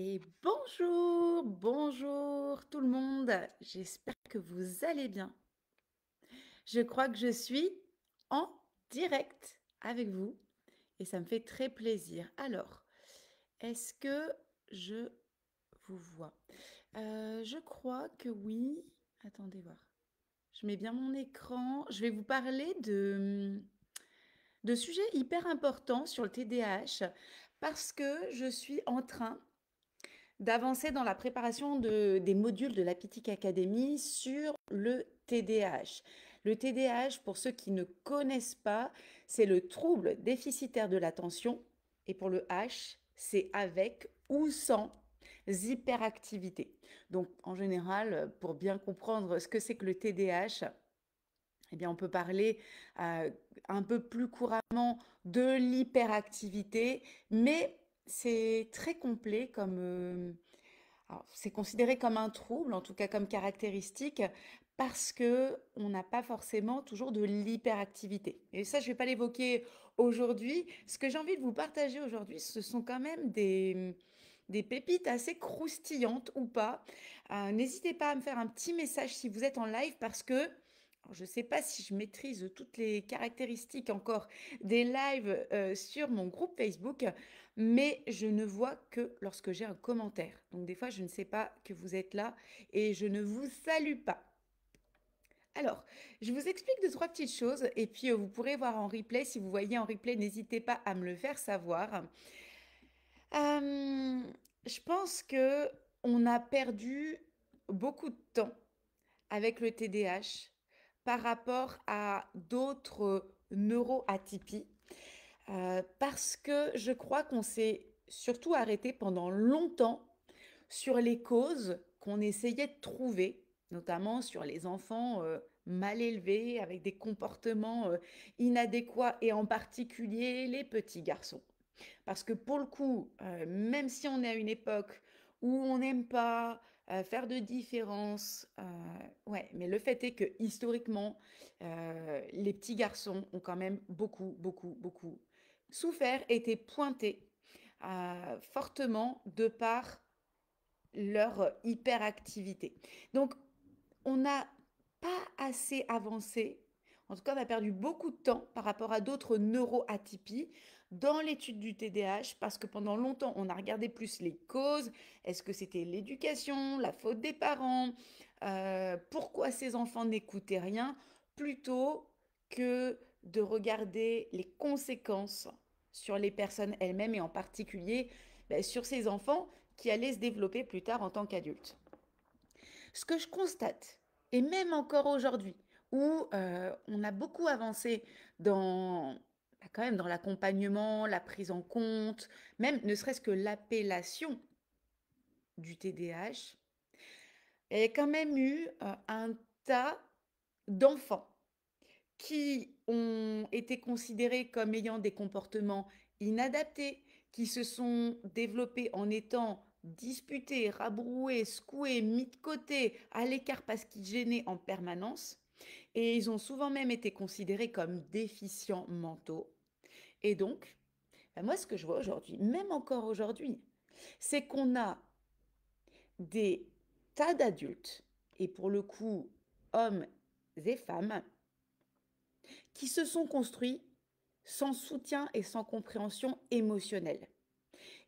Et bonjour, bonjour tout le monde. J'espère que vous allez bien. Je crois que je suis en direct avec vous et ça me fait très plaisir. Alors, est-ce que je vous vois? Je crois que oui. Attendez voir. Je mets bien mon écran. Je vais vous parler de sujets hyper importants sur le TDAH parce que je suis en train d'avancer dans la préparation des modules de la Pitic Academy sur le TDAH. Le TDAH, pour ceux qui ne connaissent pas, c'est le trouble déficitaire de l'attention. Et pour le H, c'est avec ou sans hyperactivité. Donc, en général, pour bien comprendre ce que c'est que le TDAH, eh bien, on peut parler un peu plus couramment de l'hyperactivité, mais c'est très complet comme, alors, c'est considéré comme un trouble, en tout cas comme caractéristique, parce que on n'a pas forcément toujours de l'hyperactivité. Et ça, je ne vais pas l'évoquer aujourd'hui. Ce que j'ai envie de vous partager aujourd'hui, ce sont quand même des pépites assez croustillantes ou pas. N'hésitez pas à me faire un petit message si vous êtes en live parce que alors, je ne sais pas si je maîtrise toutes les caractéristiques encore des lives sur mon groupe Facebook, mais je ne vois que lorsque j'ai un commentaire. Donc des fois, je ne sais pas que vous êtes là et je ne vous salue pas. Alors, je vous explique deux, trois petites choses et puis vous pourrez voir en replay. Si vous voyez en replay, n'hésitez pas à me le faire savoir. Euh, je pense que on a perdu beaucoup de temps avec le TDAH par rapport à d'autres neuroatypies. Parce que je crois qu'on s'est surtout arrêté pendant longtemps sur les causes qu'on essayait de trouver, notamment sur les enfants mal élevés, avec des comportements inadéquats, et en particulier les petits garçons. Parce que pour le coup, même si on est à une époque où on n'aime pas faire de différence, ouais, mais le fait est que historiquement, les petits garçons ont quand même beaucoup, beaucoup, beaucoup souffert, été pointés fortement de par leur hyperactivité. Donc, on n'a pas assez avancé. En tout cas, on a perdu beaucoup de temps par rapport à d'autres neuroatypies dans l'étude du TDAH parce que pendant longtemps, on a regardé plus les causes. Est-ce que c'était l'éducation, la faute des parents, pourquoi ces enfants n'écoutaient rien, plutôt que de regarder les conséquences sur les personnes elles-mêmes et en particulier sur ces enfants qui allaient se développer plus tard en tant qu'adultes. Ce que je constate, et même encore aujourd'hui, où on a beaucoup avancé dans, quand même dans l'accompagnement, la prise en compte, même ne serait-ce que l'appellation du TDAH, il y a quand même eu un tas d'enfants qui ont été considérés comme ayant des comportements inadaptés, qui se sont développés en étant disputés, rabroués, secoués, mis de côté, à l'écart parce qu'ils gênaient en permanence. Et ils ont souvent même été considérés comme déficients mentaux. Et donc, ben moi, ce que je vois aujourd'hui, même encore aujourd'hui, c'est qu'on a des tas d'adultes, et pour le coup, hommes et femmes, qui se sont construits sans soutien et sans compréhension émotionnelle.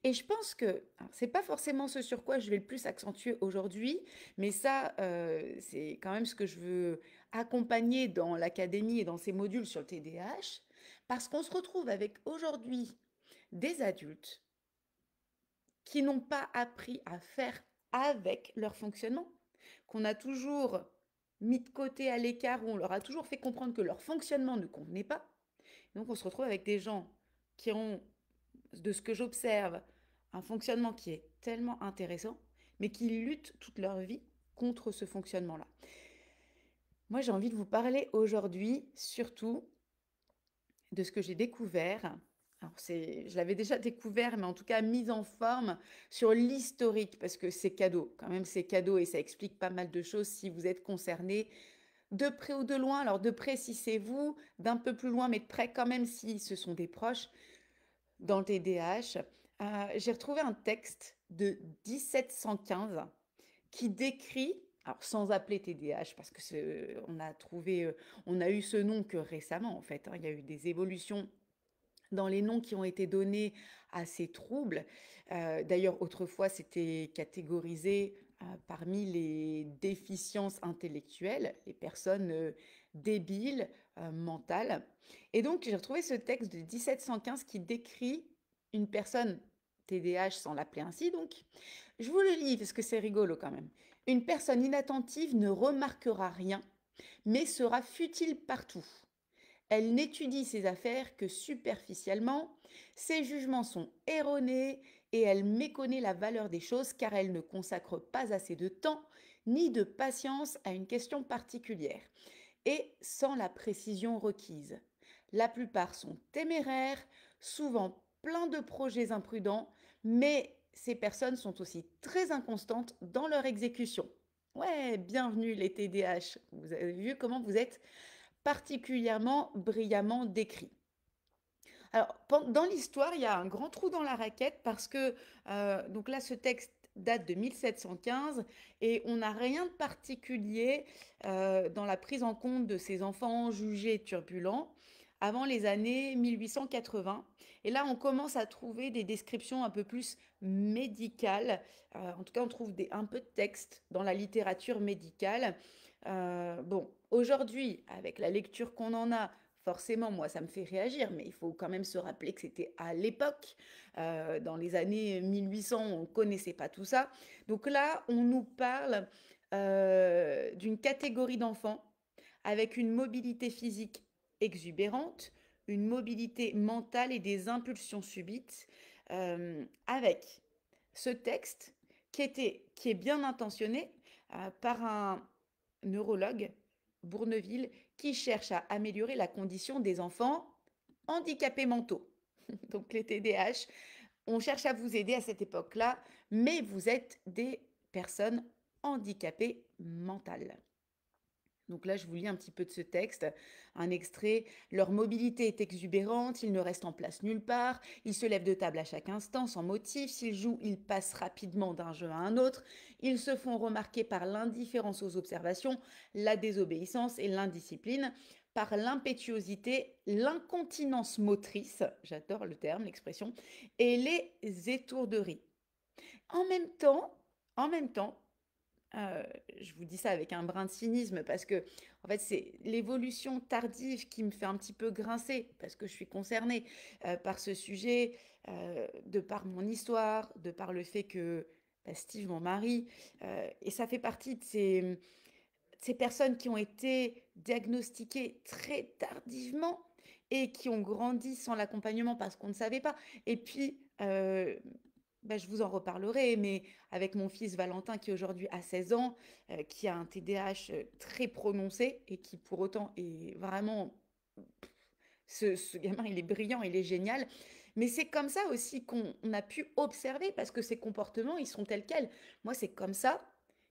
Et je pense que, c'est pas forcément ce sur quoi je vais le plus accentuer aujourd'hui, mais ça, c'est quand même ce que je veux accompagner dans l'académie et dans ces modules sur le TDAH, parce qu'on se retrouve avec aujourd'hui des adultes qui n'ont pas appris à faire avec leur fonctionnement, qu'on a toujours mis de côté à l'écart, où on leur a toujours fait comprendre que leur fonctionnement ne convenait pas. Donc on se retrouve avec des gens qui ont, de ce que j'observe, un fonctionnement qui est tellement intéressant, mais qui luttent toute leur vie contre ce fonctionnement-là. Moi, j'ai envie de vous parler aujourd'hui surtout de ce que j'ai découvert. Alors je l'avais déjà découvert, mais en tout cas mis en forme sur l'historique, parce que c'est cadeau, quand même c'est cadeau et ça explique pas mal de choses si vous êtes concerné de près ou de loin. Alors de près si c'est vous, d'un peu plus loin, mais de près quand même si ce sont des proches dans le TDAH. J'ai retrouvé un texte de 1715 qui décrit, alors sans appeler TDAH, parce que on a trouvé, on a eu ce nom que récemment en fait, hein. Il y a eu des évolutions dans les noms qui ont été donnés à ces troubles. D'ailleurs, autrefois, c'était catégorisé parmi les déficiences intellectuelles, les personnes débiles, mentales. Et donc, j'ai retrouvé ce texte de 1715 qui décrit une personne TDAH sans l'appeler ainsi. Donc, je vous le lis parce que c'est rigolo quand même. Une personne inattentive ne remarquera rien, mais sera futile partout. Elle n'étudie ses affaires que superficiellement, ses jugements sont erronés et elle méconnaît la valeur des choses car elle ne consacre pas assez de temps ni de patience à une question particulière et sans la précision requise. La plupart sont téméraires, souvent pleins de projets imprudents, mais ces personnes sont aussi très inconstantes dans leur exécution. Ouais, bienvenue les TDAH. Vous avez vu comment vous êtes particulièrement brillamment décrit. Alors, dans l'histoire, il y a un grand trou dans la raquette parce que, donc là, ce texte date de 1715 et on n'a rien de particulier dans la prise en compte de ces enfants jugés turbulents avant les années 1880. Et là, on commence à trouver des descriptions un peu plus médicales. En tout cas, on trouve un peu de texte dans la littérature médicale. Bon, aujourd'hui, avec la lecture qu'on en a, forcément, moi, ça me fait réagir, mais il faut quand même se rappeler que c'était à l'époque, dans les années 1800, on ne connaissait pas tout ça. Donc là, on nous parle d'une catégorie d'enfants avec une mobilité physique exubérante, une mobilité mentale et des impulsions subites, avec ce texte qui est bien intentionné par un neurologue, Bourneville, qui cherche à améliorer la condition des enfants handicapés mentaux. Donc les TDAH, on cherche à vous aider à cette époque-là, mais vous êtes des personnes handicapées mentales. Donc là, je vous lis un petit peu de ce texte, un extrait. Leur mobilité est exubérante, ils ne restent en place nulle part, ils se lèvent de table à chaque instant sans motif, s'ils jouent, ils passent rapidement d'un jeu à un autre, ils se font remarquer par l'indifférence aux observations, la désobéissance et l'indiscipline, par l'impétuosité, l'incontinence motrice, j'adore le terme, l'expression, et les étourderies. En même temps, en même temps, euh, je vous dis ça avec un brin de cynisme parce que, en fait, c'est l'évolution tardive qui me fait un petit peu grincer parce que je suis concernée par ce sujet, de par mon histoire, de par le fait que bah, Steve, mon mari, et ça fait partie de ces personnes qui ont été diagnostiquées très tardivement et qui ont grandi sans l'accompagnement parce qu'on ne savait pas. Et puis, bah, je vous en reparlerai, mais avec mon fils Valentin qui aujourd'hui a 16 ans, qui a un TDAH très prononcé et qui pour autant est vraiment... Ce gamin, il est brillant, il est génial. Mais c'est comme ça aussi qu'on a pu observer parce que ces comportements, ils sont tels quels. Moi, c'est comme ça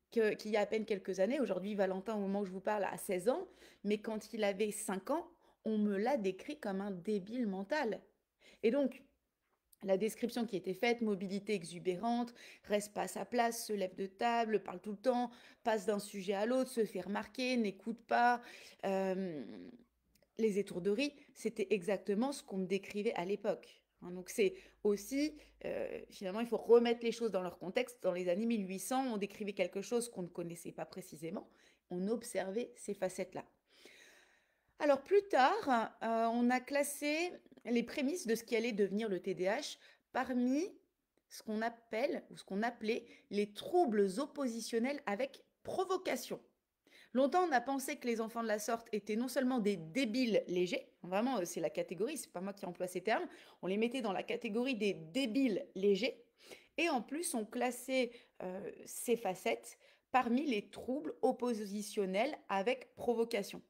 qu'il y a à peine quelques années, aujourd'hui, Valentin, au moment où je vous parle, a 16 ans, mais quand il avait 5 ans, on me l'a décrit comme un débile mental. Et donc, la description qui était faite, mobilité exubérante, reste pas à sa place, se lève de table, parle tout le temps, passe d'un sujet à l'autre, se fait remarquer, n'écoute pas. euh, les étourderies, c'était exactement ce qu'on me décrivait à l'époque. Hein. Donc c'est aussi, finalement, il faut remettre les choses dans leur contexte. Dans les années 1800, on décrivait quelque chose qu'on ne connaissait pas précisément. On observait ces facettes-là. Alors plus tard, on a classé les prémices de ce qui allait devenir le TDAH parmi ce qu'on appelle ou ce qu'on appelait les troubles oppositionnels avec provocation. Longtemps, on a pensé que les enfants de la sorte étaient non seulement des débiles légers, vraiment c'est la catégorie, c'est pas moi qui emploie ces termes, on les mettait dans la catégorie des débiles légers, et en plus on classait ces facettes parmi les troubles oppositionnels avec provocation.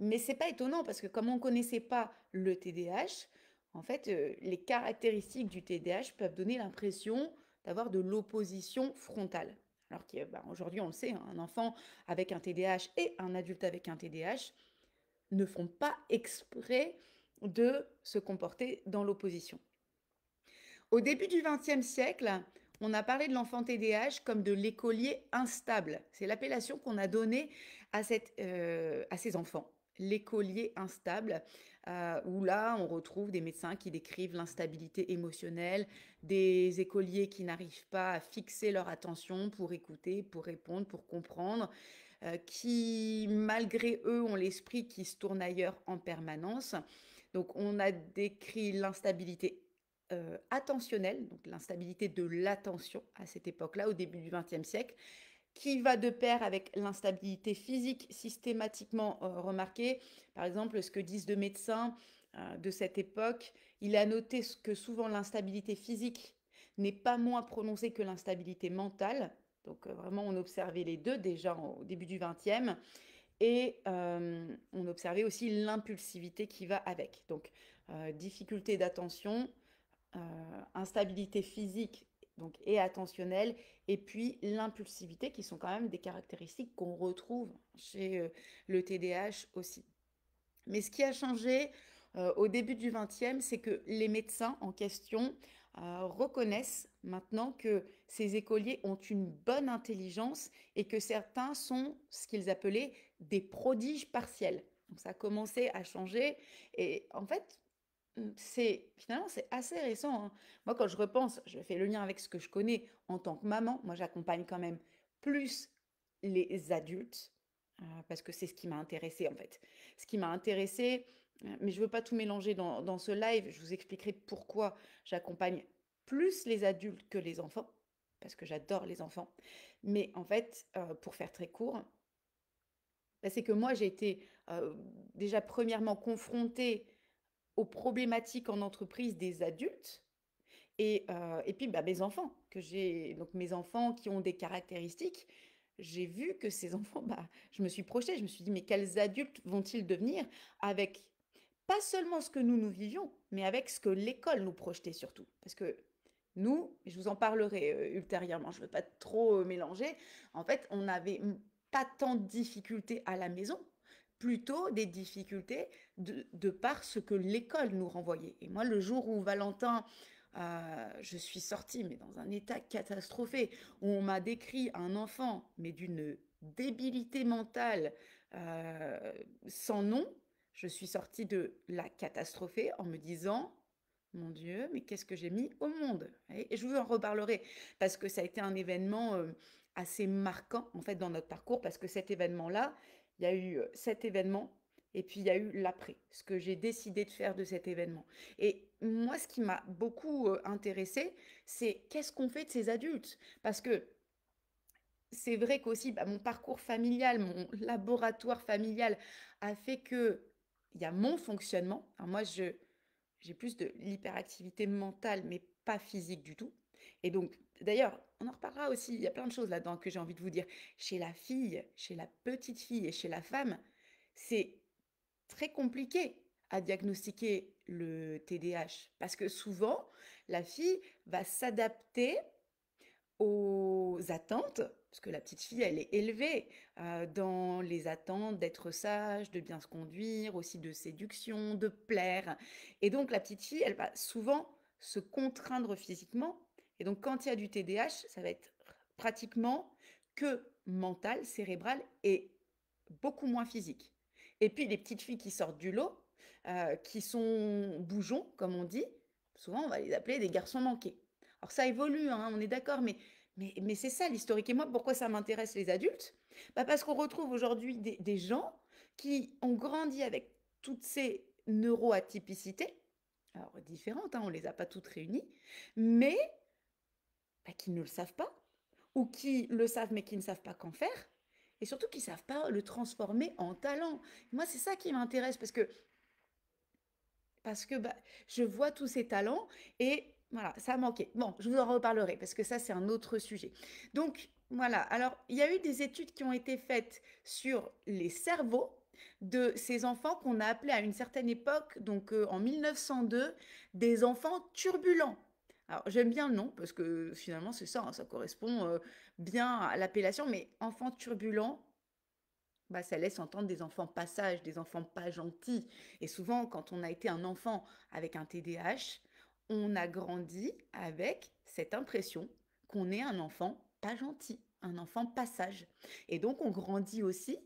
Mais c'est pas étonnant parce que comme on ne connaissait pas le TDAH, en fait, les caractéristiques du TDAH peuvent donner l'impression d'avoir de l'opposition frontale. Alors qu'aujourd'hui, on le sait, hein, un enfant avec un TDAH et un adulte avec un TDAH ne font pas exprès de se comporter dans l'opposition. Au début du XXe siècle, on a parlé de l'enfant TDAH comme de l'écolier instable. C'est l'appellation qu'on a donnée à ces enfants. L'écolier instable, où là, on retrouve des médecins qui décrivent l'instabilité émotionnelle, des écoliers qui n'arrivent pas à fixer leur attention pour écouter, pour répondre, pour comprendre, qui, malgré eux, ont l'esprit qui se tourne ailleurs en permanence. Donc, on a décrit l'instabilité attentionnelle, donc l'instabilité de l'attention à cette époque-là, au début du XXe siècle, qui va de pair avec l'instabilité physique systématiquement remarquée. Par exemple, ce que disent deux médecins de cette époque, il a noté que souvent l'instabilité physique n'est pas moins prononcée que l'instabilité mentale. Donc vraiment, on observait les deux déjà au début du XXe. Et on observait aussi l'impulsivité qui va avec. Donc difficulté d'attention, instabilité physique donc, et attentionnelle, et puis l'impulsivité, qui sont quand même des caractéristiques qu'on retrouve chez le TDAH aussi. Mais ce qui a changé au début du XXe, c'est que les médecins en question reconnaissent maintenant que ces écoliers ont une bonne intelligence et que certains sont ce qu'ils appelaient des prodiges partiels. Donc ça a commencé à changer et en fait, finalement c'est assez récent, hein. Moi, quand je repense, je fais le lien avec ce que je connais en tant que maman. Moi, j'accompagne quand même plus les adultes parce que c'est ce qui m'a intéressée en fait. Ce qui m'a intéressée, mais je veux pas tout mélanger dans ce live. Je vous expliquerai pourquoi j'accompagne plus les adultes que les enfants parce que j'adore les enfants. Mais en fait, pour faire très court, bah, c'est que moi j'ai été déjà premièrement confrontée aux problématiques en entreprise des adultes et puis bah, mes enfants, que j'ai, donc mes enfants qui ont des caractéristiques, j'ai vu que ces enfants, bah, je me suis projetée, je me suis dit, mais quels adultes vont-ils devenir avec pas seulement ce que nous vivions, mais avec ce que l'école nous projetait surtout. Parce que nous, et je vous en parlerai ultérieurement, je ne veux pas trop mélanger, en fait, on n'avait pas tant de difficultés à la maison, plutôt des difficultés de par ce que l'école nous renvoyait. Et moi, le jour où Valentin, je suis sortie, mais dans un état catastrophé, où on m'a décrit un enfant, mais d'une débilité mentale sans nom, je suis sortie de la catastrophée en me disant, mon Dieu, mais qu'est-ce que j'ai mis au monde? Et je vous en reparlerai parce que ça a été un événement assez marquant en fait dans notre parcours parce que cet événement-là, il y a eu cet événement et puis il y a eu l'après, ce que j'ai décidé de faire de cet événement. Et moi, ce qui m'a beaucoup intéressée, c'est qu'est-ce qu'on fait de ces adultes? Parce que c'est vrai qu'aussi, bah, mon parcours familial, mon laboratoire familial a fait que il y a mon fonctionnement. Alors moi, j'ai plus de l'hyperactivité mentale, mais pas physique du tout. Et donc, d'ailleurs, on en reparlera aussi. Il y a plein de choses là-dedans que j'ai envie de vous dire. Chez la fille, chez la petite fille et chez la femme, c'est très compliqué à diagnostiquer le TDAH parce que souvent, la fille va s'adapter aux attentes, parce que la petite fille, elle est élevée dans les attentes d'être sage, de bien se conduire, aussi de séduction, de plaire. Et donc la petite fille, elle va souvent se contraindre physiquement. Et donc quand il y a du TDAH, ça va être pratiquement que mental, cérébral et beaucoup moins physique. Et puis les petites filles qui sortent du lot, qui sont boujons, comme on dit, souvent on va les appeler des garçons manqués. Alors ça évolue, hein, on est d'accord, mais c'est ça l'historique. Et moi, pourquoi ça m'intéresse les adultes? Bah parce qu'on retrouve aujourd'hui des gens qui ont grandi avec toutes ces neuroatypicités, alors différentes, hein, on ne les a pas toutes réunies, mais bah, qui ne le savent pas, ou qui le savent mais qui ne savent pas qu'en faire, et surtout qui ne savent pas le transformer en talent. Moi, c'est ça qui m'intéresse parce que bah, je vois tous ces talents et voilà, ça a manqué. Bon, je vous en reparlerai parce que ça, c'est un autre sujet. Donc, voilà. Alors, il y a eu des études qui ont été faites sur les cerveaux de ces enfants qu'on a appelés à une certaine époque, donc en 1902, des enfants turbulents. Alors, j'aime bien le nom parce que finalement, c'est ça, hein, ça correspond bien à l'appellation, mais enfants turbulents, bah, ça laisse entendre des enfants pas sages, des enfants pas gentils. Et souvent, quand on a été un enfant avec un TDAH, on a grandi avec cette impression qu'on est un enfant pas gentil, un enfant pas sage. Et donc, on grandit aussi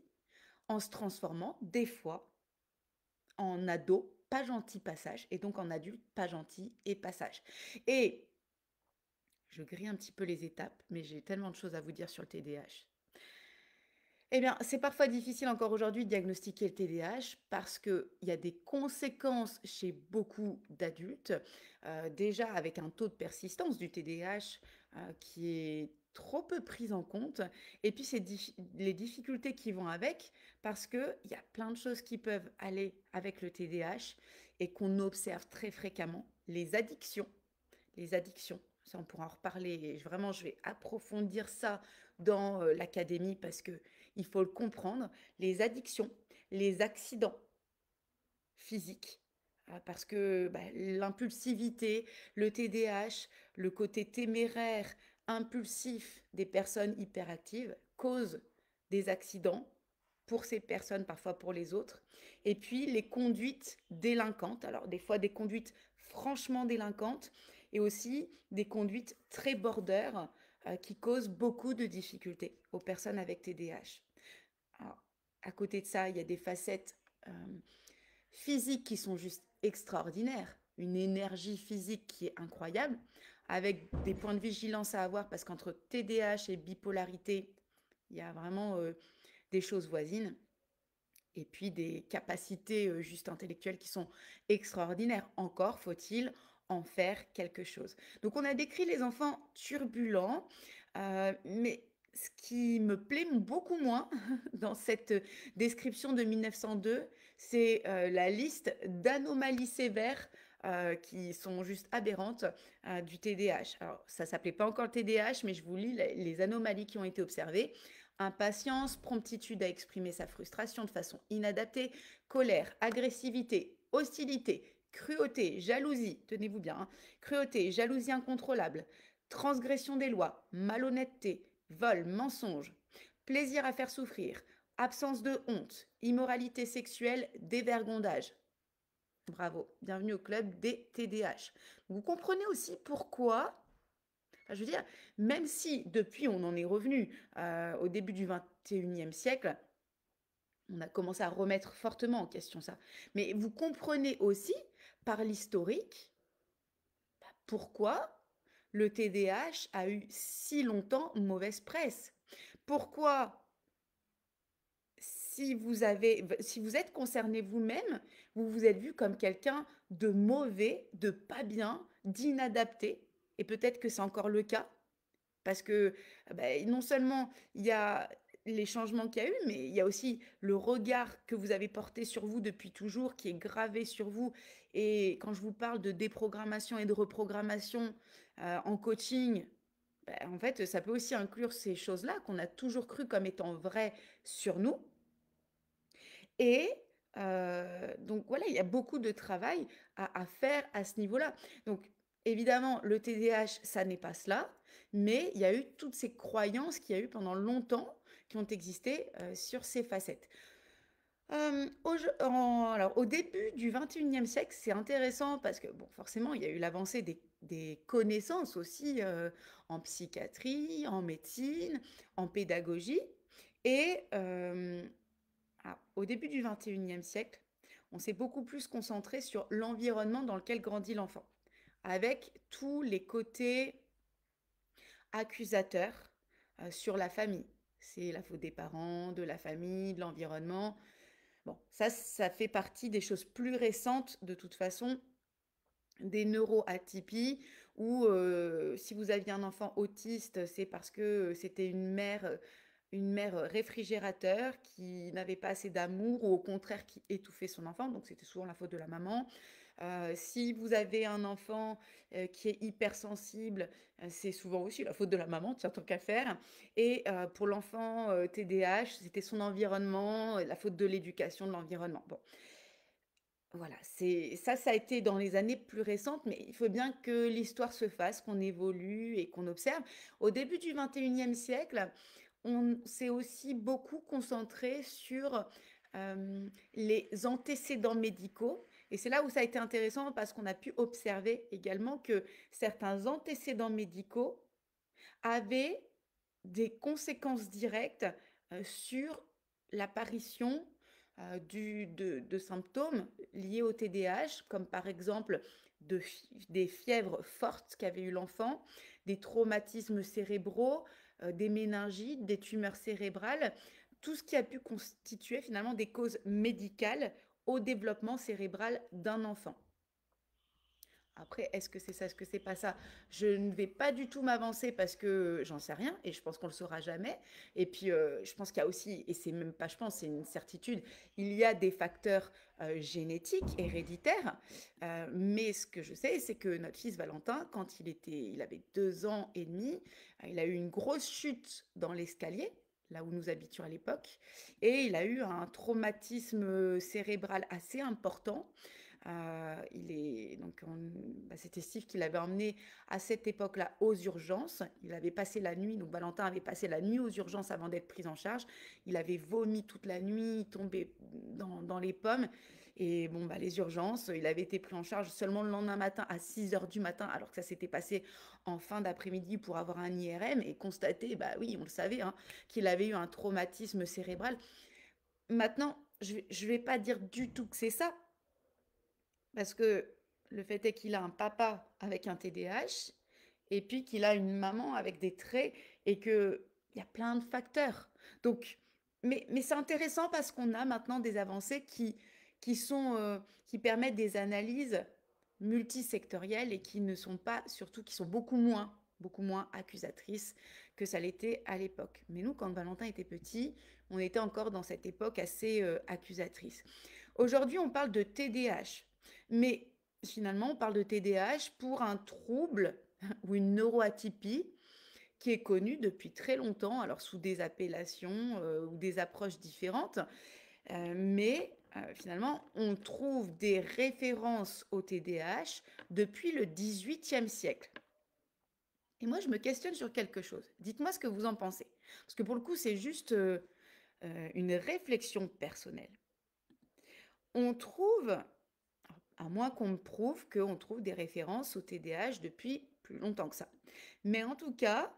en se transformant des fois en ado pas gentil, pas sage, et donc en adulte pas gentil et pas sage. Et je grille un petit peu les étapes, mais j'ai tellement de choses à vous dire sur le TDAH. Eh bien, c'est parfois difficile encore aujourd'hui de diagnostiquer le TDAH parce qu'il y a des conséquences chez beaucoup d'adultes, déjà avec un taux de persistance du TDAH qui est trop peu pris en compte, et puis c'est les difficultés qui vont avec, parce qu'il y a plein de choses qui peuvent aller avec le TDAH et qu'on observe très fréquemment, les addictions. Ça, on pourra en reparler. Et vraiment, je vais approfondir ça dans l'académie parce que il faut le comprendre. Les addictions, les accidents physiques, parce que bah, l'impulsivité, le TDAH, le côté téméraire, impulsif des personnes hyperactives cause des accidents pour ces personnes, parfois pour les autres. Et puis les conduites délinquantes, alors des fois des conduites franchement délinquantes et aussi des conduites très border qui causent beaucoup de difficultés aux personnes avec TDAH. Alors, à côté de ça, il y a des facettes euh, physiques qui sont juste extraordinaires, une énergie physique qui est incroyable, avec des points de vigilance à avoir parce qu'entre TDAH et bipolarité, il y a vraiment des choses voisines et puis des capacités juste intellectuelles qui sont extraordinaires. Encore faut-il en faire quelque chose. Donc on a décrit les enfants turbulents, mais ce qui me plaît beaucoup moins dans cette description de 1902, c'est la liste d'anomalies sévères qui sont juste aberrantes du TDAH. Alors, ça s'appelait pas encore le TDAH, mais je vous lis les anomalies qui ont été observées. Impatience, promptitude à exprimer sa frustration de façon inadaptée, colère, agressivité, hostilité, cruauté, jalousie, tenez-vous bien, hein, cruauté, jalousie incontrôlable, transgression des lois, malhonnêteté, vol, mensonge, plaisir à faire souffrir, absence de honte, immoralité sexuelle, dévergondage. Bravo, bienvenue au club des TDAH. Vous comprenez aussi pourquoi, enfin, je veux dire, même si depuis on en est revenu au début du 21e siècle, on a commencé à remettre fortement en question ça. Mais vous comprenez aussi par l'historique pourquoi le TDAH a eu si longtemps mauvaise presse. Pourquoi, si vous êtes concerné vous-même, vous vous êtes vu comme quelqu'un de mauvais, de pas bien, d'inadapté, et peut-être que c'est encore le cas, parce que non seulement il y a les changements qu'il y a eu, mais il y a aussi le regard que vous avez porté sur vous depuis toujours, qui est gravé sur vous. Et quand je vous parle de déprogrammation et de reprogrammation en coaching, en fait, ça peut aussi inclure ces choses-là qu'on a toujours cru comme étant vraies sur nous. Et donc voilà, il y a beaucoup de travail à faire à ce niveau-là. Donc évidemment, le TDAH, ça n'est pas cela, mais il y a eu toutes ces croyances qu'il y a eu pendant longtemps qui ont existé sur ces facettes. Alors, au début du 21e siècle, c'est intéressant parce que, bon, forcément, il y a eu l'avancée des connaissances aussi en psychiatrie, en médecine, en pédagogie. Et au début du 21e siècle, on s'est beaucoup plus concentré sur l'environnement dans lequel grandit l'enfant, avec tous les côtés accusateurs sur la famille. C'est la faute des parents, de la famille, de l'environnement. Bon, ça fait partie des choses plus récentes, de toute façon, des neuroatypies, ou si vous aviez un enfant autiste, c'est parce que c'était une mère réfrigérateur qui n'avait pas assez d'amour, ou au contraire qui étouffait son enfant, donc c'était souvent la faute de la maman. Si vous avez un enfant qui est hypersensible, c'est souvent aussi la faute de la maman, tiens, tant qu'à faire. Et pour l'enfant TDAH, c'était son environnement, la faute de l'éducation, de l'environnement. Bon, voilà, ça a été dans les années plus récentes, mais il faut bien que l'histoire se fasse, qu'on évolue et qu'on observe. Au début du 21e siècle, on s'est aussi beaucoup concentré sur les antécédents médicaux. Et c'est là où ça a été intéressant parce qu'on a pu observer également que certains antécédents médicaux avait des conséquences directes sur l'apparition de symptômes liés au TDAH, comme par exemple des fièvres fortes qu'avait eu l'enfant, des traumatismes cérébraux, des méningites, des tumeurs cérébrales, tout ce qui a pu constituer finalement des causes médicales au développement cérébral d'un enfant. Après, est-ce que c'est ça, est-ce que c'est pas ça? Je ne vais pas du tout m'avancer parce que j'en sais rien et je pense qu'on le saura jamais. Et puis, je pense qu'il y a aussi, et c'est même pas je pense, c'est une certitude, il y a des facteurs génétiques, héréditaires. Mais ce que je sais, c'est que notre fils Valentin, quand il avait 2 ans et demi, il a eu une grosse chute dans l'escalier, là où nous habitions à l'époque, et il a eu un traumatisme cérébral assez important. C'était Steve qui l'avait emmené à cette époque-là aux urgences. Il avait passé la nuit, donc Valentin avait passé la nuit aux urgences avant d'être pris en charge. Il avait vomi toute la nuit, tombé dans les pommes. Et bon, les urgences, il avait été pris en charge seulement le lendemain matin à 6 heures du matin, alors que ça s'était passé en fin d'après-midi pour avoir un IRM et constater, bah oui, on le savait, hein, qu'il avait eu un traumatisme cérébral. Maintenant, je vais pas dire du tout que c'est ça, parce que le fait est qu'il a un papa avec un TDAH et puis qu'il a une maman avec des traits et qu'il y a plein de facteurs. Donc, mais c'est intéressant parce qu'on a maintenant des avancées qui permettent des analyses multisectorielles et qui ne sont pas, surtout qui sont beaucoup moins accusatrices que ça l'était à l'époque. Mais nous, quand Valentin était petit, on était encore dans cette époque assez accusatrice. Aujourd'hui, on parle de TDAH. Mais finalement, on parle de TDAH pour un trouble ou une neuroatypie qui est connue depuis très longtemps, alors sous des appellations ou des approches différentes. Finalement, on trouve des références au TDAH depuis le XVIIIe siècle. Et moi, je me questionne sur quelque chose. Dites-moi ce que vous en pensez. Parce que pour le coup, c'est juste une réflexion personnelle. On trouve à moins qu'on me prouve qu'on trouve des références au TDAH depuis plus longtemps que ça. Mais en tout cas,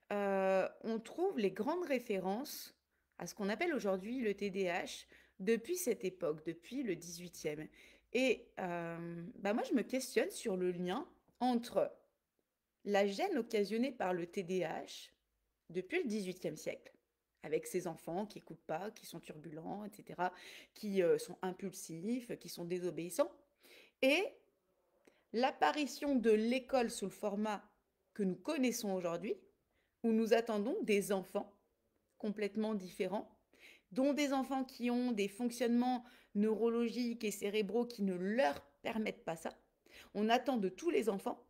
on trouve les grandes références à ce qu'on appelle aujourd'hui le TDAH depuis cette époque, depuis le 18e. Et moi, je me questionne sur le lien entre la gêne occasionnée par le TDAH depuis le 18e siècle, avec ces enfants qui n'écoutent pas, qui sont turbulents, etc., qui sont impulsifs, qui sont désobéissants, et l'apparition de l'école sous le format que nous connaissons aujourd'hui, où nous attendons des enfants complètement différents, dont des enfants qui ont des fonctionnements neurologiques et cérébraux qui ne leur permettent pas ça. On attend de tous les enfants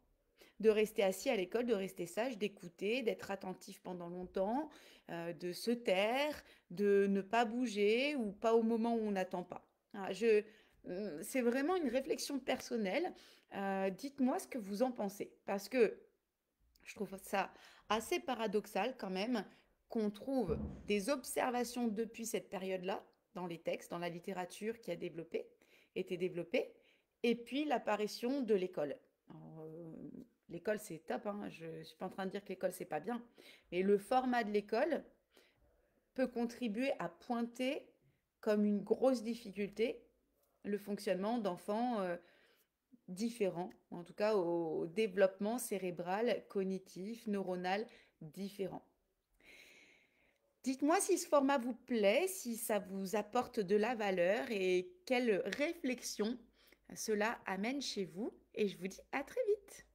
de rester assis à l'école, de rester sage, d'écouter, d'être attentif pendant longtemps, de se taire, de ne pas bouger ou pas au moment où on n'attend pas. C'est vraiment une réflexion personnelle. Dites-moi ce que vous en pensez, parce que je trouve ça assez paradoxal quand même qu'on trouve des observations depuis cette période-là dans les textes, dans la littérature qui a été développée, et puis l'apparition de l'école. Alors, l'école, c'est top, hein. Je ne suis pas en train de dire que l'école, c'est pas bien. Mais le format de l'école peut contribuer à pointer comme une grosse difficulté le fonctionnement d'enfants différents, en tout cas au développement cérébral, cognitif, neuronal différent. Dites-moi si ce format vous plaît, si ça vous apporte de la valeur et quelle réflexion cela amène chez vous. Et je vous dis à très vite.